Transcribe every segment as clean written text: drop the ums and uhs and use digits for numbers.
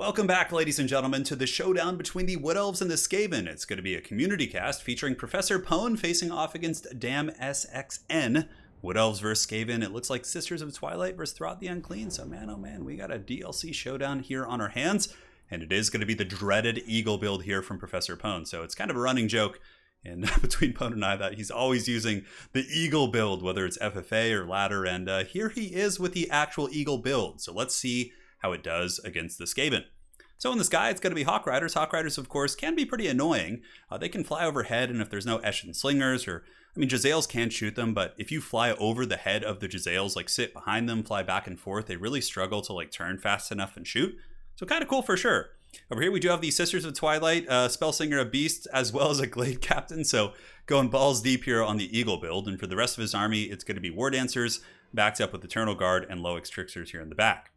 Welcome back, ladies and gentlemen, to the showdown between the Wood Elves and the Skaven. It's going to be a community cast featuring Professor Pone facing off against Dam SXN. Wood Elves versus Skaven. It looks like Sisters of Twilight versus Throughout the Unclean. So man, oh man, we got a DLC showdown here on our hands. And it is going to be the dreaded Eagle build here from Professor Pone. So it's kind of a running joke in between Pone and I that he's always using the Eagle build, whether it's FFA or ladder. And here he is with the actual Eagle build. So let's see how it does against the Skaven. So in the sky, it's going to be Hawk Riders. Hawk Riders, of course, can be pretty annoying. They can fly overhead, and if there's no Eshin Slingers, Jezzails can shoot them, but if you fly over the head of the Jezzails, like sit behind them, fly back and forth, they really struggle to like turn fast enough and shoot. So kind of cool for sure. Over here, we do have the Sisters of Twilight, Spellslinger, a Beast, as well as a Glade Captain. So going balls deep here on the Eagle build. And for the rest of his army, it's going to be War Dancers, backed up with Eternal Guard and Loix Tricksters here in the back.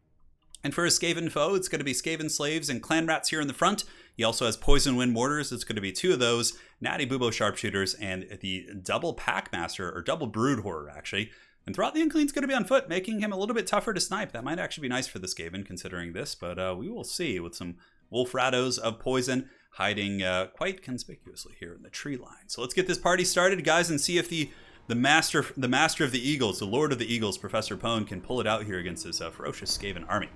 And for his Skaven foe, it's going to be Skaven Slaves and Clan Rats here in the front. He also has Poison Wind Mortars. It's going to be two of those, Natty Bubo Sharpshooters, and the double Packmaster, or double Brood Horror, actually. And Throughout the Unclean's going to be on foot, making him a little bit tougher to snipe. That might actually be nice for the Skaven, considering this, but we will see, with some Wolf Rattos of Poison hiding quite conspicuously here in the tree line. So let's get this party started, guys, and see if the master of the Eagles, the Lord of the Eagles, Professor Pone, can pull it out here against this ferocious Skaven army.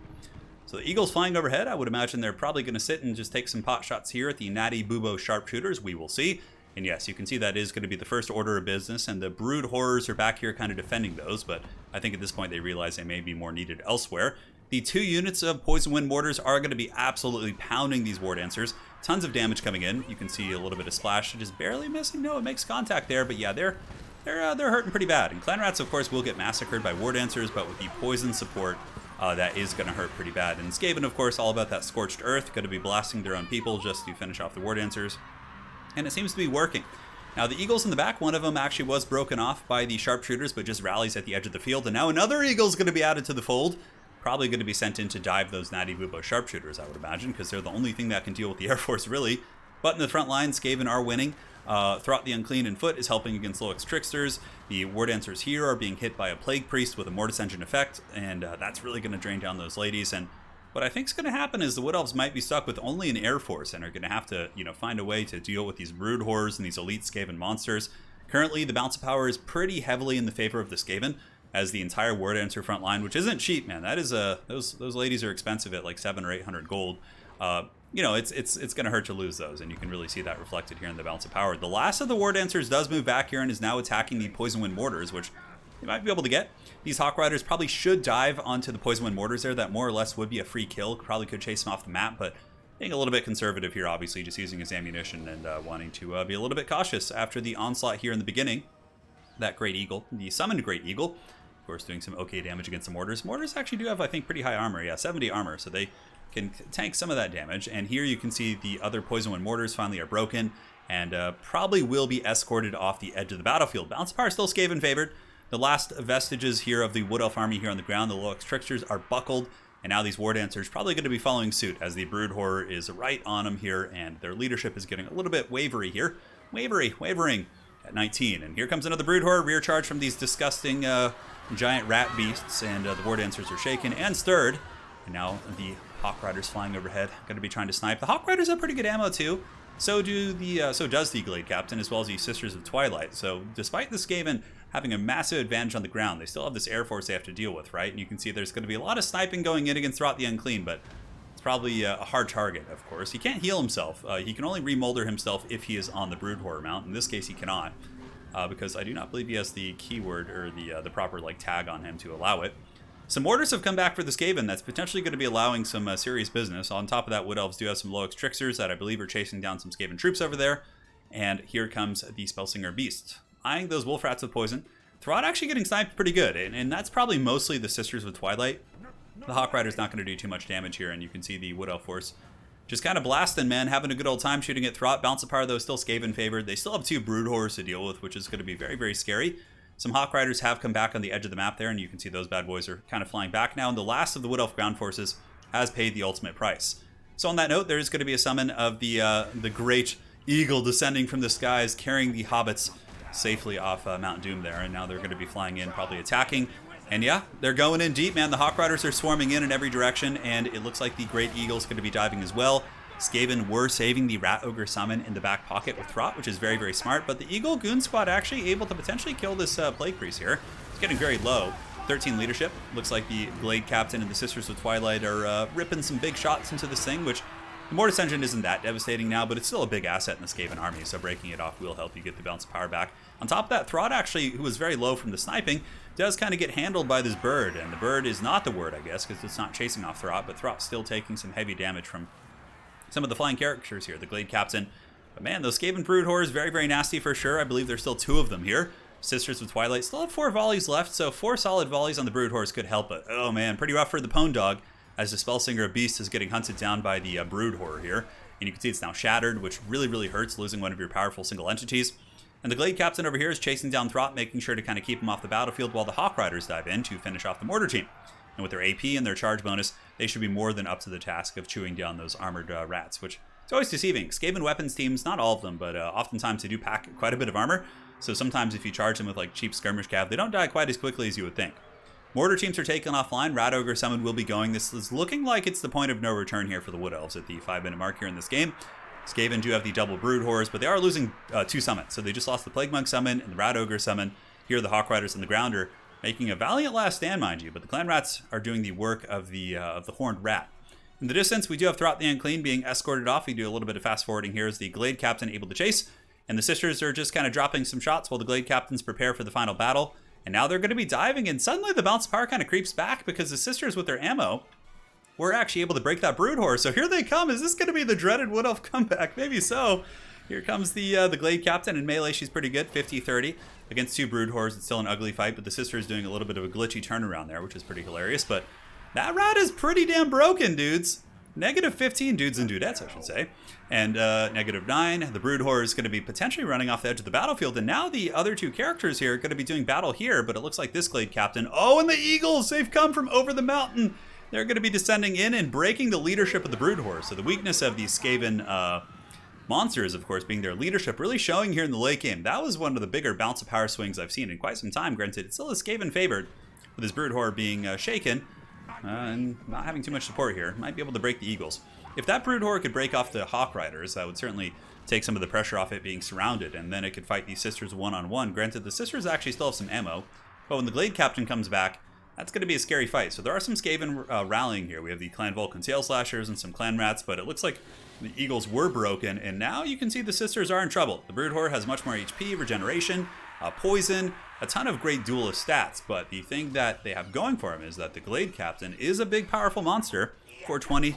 So the Eagles flying overhead, I would imagine they're probably going to sit and just take some pot shots here at the Natty Bubo Sharpshooters. We will see. And yes, you can see that is going to be the first order of business, and the Brood Horrors are back here kind of defending those, but I think at this point they realize they may be more needed elsewhere. The two units of Poison Wind Mortars are going to be absolutely pounding these War Dancers. Tons of damage coming in. You can see a little bit of splash, just barely missing. No, it makes contact there, but yeah, they're hurting pretty bad. And Clan Rats, of course, will get massacred by War Dancers, but with the poison support, that is going to hurt pretty bad. And Skaven, of course, all about that Scorched Earth, going to be blasting their own people just to finish off the War Dancers. And it seems to be working. Now, the Eagles in the back, one of them actually was broken off by the Sharpshooters, but just rallies at the edge of the field. And now another Eagle's going to be added to the fold. Probably going to be sent in to dive those Natty Bubo Sharpshooters, I would imagine, because they're the only thing that can deal with the Air Force, really. But in the front line, Skaven are winning. Throughout the Unclean in foot is helping against Loix Tricksters. The War Dancers here are being hit by a Plague Priest with a Mortis Engine effect, and that's really going to drain down those ladies. And what I think is going to happen is the Wood Elves might be stuck with only an Air Force and are going to have to, find a way to deal with these Brood Horrors and these elite Skaven monsters. Currently, the bounce of power is pretty heavily in the favor of the Skaven, as the entire War Dancer front line, which isn't cheap, man. That is those ladies are expensive at like 700 or 800 gold. It's going to hurt to lose those, and you can really see that reflected here in the balance of power. The last of the War Dancers does move back here and is now attacking the Poison Wind Mortars, which you might be able to get. These Hawk Riders probably should dive onto the Poison Wind Mortars there. That more or less would be a free kill. Probably could chase him off the map, but being a little bit conservative here, obviously, just using his ammunition and wanting to be a little bit cautious after the onslaught here in the beginning. That Great Eagle, the summoned Great Eagle, of course, doing some okay damage against the Mortars. Mortars actually do have, I think, pretty high armor. Yeah, 70 armor, so they can tank some of that damage. And here you can see the other Poison Wind Mortars finally are broken and probably will be escorted off the edge of the battlefield. Balance of power still Skaven favored. The last vestiges here of the Wood Elf army here on the ground, the Loix Tricksters, are buckled, and now these War Dancers probably going to be following suit as the Brood Horror is right on them here, and their leadership is getting a little bit wavering at 19. And here comes another Brood Horror, rear charge from these disgusting giant rat beasts, and the War Dancers are shaken and stirred. And now the Hawk Riders flying overhead, going to be trying to snipe. The Hawk Riders have pretty good ammo too. So does the Glade Captain, as well as the Sisters of Twilight. So despite the Skaven having a massive advantage on the ground, they still have this Air Force they have to deal with, right? And you can see there's going to be a lot of sniping going in against Throughout the Unclean, but it's probably a hard target, of course. He can't heal himself. He can only remolder himself if he is on the Brood Horror mount. In this case, he cannot, because I do not believe he has the keyword or the proper tag on him to allow it. Some Mortars have come back for the Skaven. That's potentially going to be allowing some serious business. On top of that, Wood Elves do have some Loix Tricksters that I believe are chasing down some Skaven troops over there. And here comes the Spellslinger Beast, eyeing those Wolf Rats with poison. Throughout actually getting sniped pretty good, and that's probably mostly the Sisters of Twilight. The Hawk Rider's not going to do too much damage here, and you can see the Wood Elf force just kind of blasting, man, having a good old time shooting at Throughout. Balance of power, though, still Skaven favored. They still have two Brood Horrors to deal with, which is going to be very, very scary. Some Hawk Riders have come back on the edge of the map there, and you can see those bad boys are kind of flying back now. And the last of the Wood Elf ground forces has paid the ultimate price. So on that note, there is going to be a summon of the Great Eagle descending from the skies, carrying the hobbits safely off Mount Doom there. And now they're going to be flying in, probably attacking. And yeah, they're going in deep, man. The Hawk Riders are swarming in every direction, and it looks like the Great Eagle's going to be diving as well. Skaven were saving the Rat Ogre summon in the back pocket with Throt, which is very, very smart. But the Eagle Goon Squad actually able to potentially kill this Plague Priest here. It's getting very low. 13 leadership. Looks like the Glade Captain and the Sisters of Twilight are ripping some big shots into this thing, which the Mortis Engine isn't that devastating now, but it's still a big asset in the Skaven army, so breaking it off will help you get the balance of power back. On top of that, Throt actually, who was very low from the sniping, does kind of get handled by this bird, and the bird is not the word, I guess, because it's not chasing off Throt, but Throt's still taking some heavy damage from some of the flying characters here, the Glade Captain. But man, those Skaven Brood Horrors, very, very nasty for sure. I believe there's still 2 of them here. Sisters of Twilight still have 4 volleys left, so 4 solid volleys on the Brood Horse could help it. Oh man, pretty rough for the Pwn Dog, as the Spellsinger of Beast is getting hunted down by the Brood Horror here. And you can see it's now shattered, which really, really hurts, losing one of your powerful single entities. And the Glade Captain over here is chasing down Throt, making sure to kind of keep him off the battlefield while the Hawk Riders dive in to finish off the Mortar team. And with their AP and their charge bonus, they should be more than up to the task of chewing down those armored rats, which is always deceiving. Skaven weapons teams, not all of them, but oftentimes they do pack quite a bit of armor. So sometimes if you charge them with like cheap skirmish cav, they don't die quite as quickly as you would think. Mortar teams are taken offline. Rat Ogre Summon will be going. This is looking like it's the point of no return here for the Wood Elves at the 5-minute mark here in this game. Skaven do have the double Brood Horrors, but they are losing 2 summons. So they just lost the Plague Monk summon and the Rat Ogre summon. Here the Hawk Riders and the Grounder making a valiant last stand, mind you. But the Clan Rats are doing the work of the Horned Rat. In the distance, we do have Throt the Unclean being escorted off. We do a little bit of fast forwarding here as the Glade Captain able to chase. And the Sisters are just kind of dropping some shots while the Glade Captains prepare for the final battle. And now they're going to be diving, and suddenly the bounce of power kind of creeps back because the Sisters with their ammo were actually able to break that Brood Horror. So here they come. Is this going to be the dreaded Wood Elf comeback? Maybe so. Here comes the Glade Captain in melee. She's pretty good, 50-30. Against 2 Brood Horrors, it's still an ugly fight, but the Sister is doing a little bit of a glitchy turnaround there, which is pretty hilarious. But that rat is pretty damn broken, dudes. -15 dudes and dudettes, I should say. And -9, the Brood Horror is going to be potentially running off the edge of the battlefield. And now the other 2 characters here are going to be doing battle here, but it looks like this Glade Captain. Oh, and the Eagles! They've come from over the mountain! They're going to be descending in and breaking the leadership of the Brood Horror. So the weakness of these Skaven monsters, of course, being their leadership, really showing here in the late game. That was one of the bigger bounce of power swings I've seen in quite some time. Granted, it still is Skaven favored, with his Brood Horror being shaken and not having too much support here. Might be able to break the Eagles. If that Brood Horror could break off the Hawk Riders, that would certainly take some of the pressure off it being surrounded, and then it could fight these Sisters one-on-one. Granted, the Sisters actually still have some ammo, but when the Glade Captain comes back, that's going to be a scary fight. So there are some Skaven rallying here. We have the Clan Vulcan Tail Slashers and some Clan Rats, but it looks like the Eagles were broken, and now you can see the Sisters are in trouble. The Brood Horror has much more HP, regeneration, poison, a ton of great duelist stats, but the thing that they have going for him is that the Glade Captain is a big, powerful monster. 420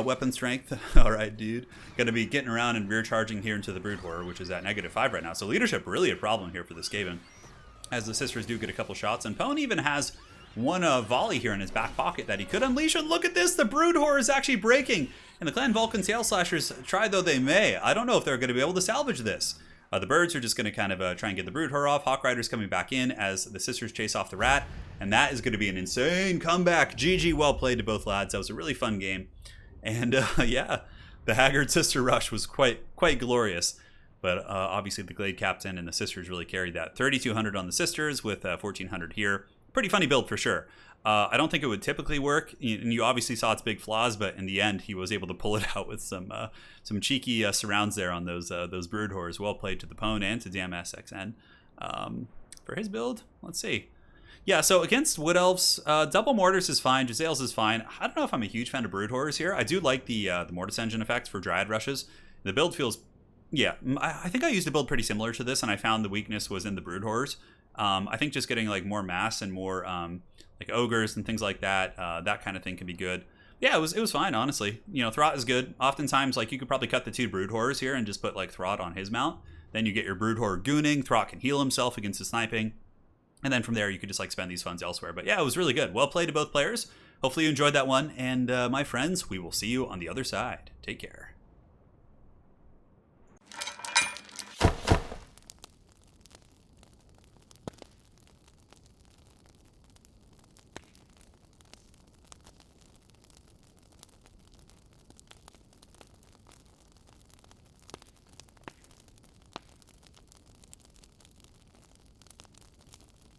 weapon strength. All right, dude. Going to be getting around and rear charging here into the Brood Horror, which is at -5 right now. So leadership really a problem here for the Skaven, as the Sisters do get a couple shots, and Pwn even has one volley here in his back pocket that he could unleash. And look at this, the Brood Horror is actually breaking. And the Clan Vulcan Tail Slashers, try though they may, I don't know if they're going to be able to salvage this. The birds are just going to kind of try and get the Brood Horror off. Hawk Riders coming back in as the Sisters chase off the Rat. And that is going to be an insane comeback. GG, well played to both lads. That was a really fun game. And yeah, the Haggard Sister Rush was quite glorious. But obviously the Glade Captain and the Sisters really carried that. 3,200 on the Sisters with 1,400 here. Pretty funny build for sure. I don't think it would typically work, and you obviously saw its big flaws, but in the end, he was able to pull it out with some cheeky surrounds there on those Brood Horrors. Well played to the Pwn and to Damn SXN. For his build, let's see. Yeah, so against Wood Elves, double Mortars is fine, Giselles is fine. I don't know if I'm a huge fan of Brood Horrors here. I do like the Mortis Engine effect for Dryad Rushes. The build feels, yeah, I think I used a build pretty similar to this, and I found the weakness was in the Brood Horrors. I think just getting like more mass and more like ogres and things like that, that kind of thing can be good. Yeah, it was fine, honestly. You know, Throt is good. Oftentimes, like, you could probably cut the 2 Brood Horrors here and just put like Throt on his mount. Then you get your Brood Horror gooning. Throt can heal himself against the sniping. And then from there, you could just like spend these funds elsewhere. But yeah, it was really good. Well played to both players. Hopefully you enjoyed that one. And my friends, we will see you on the other side. Take care.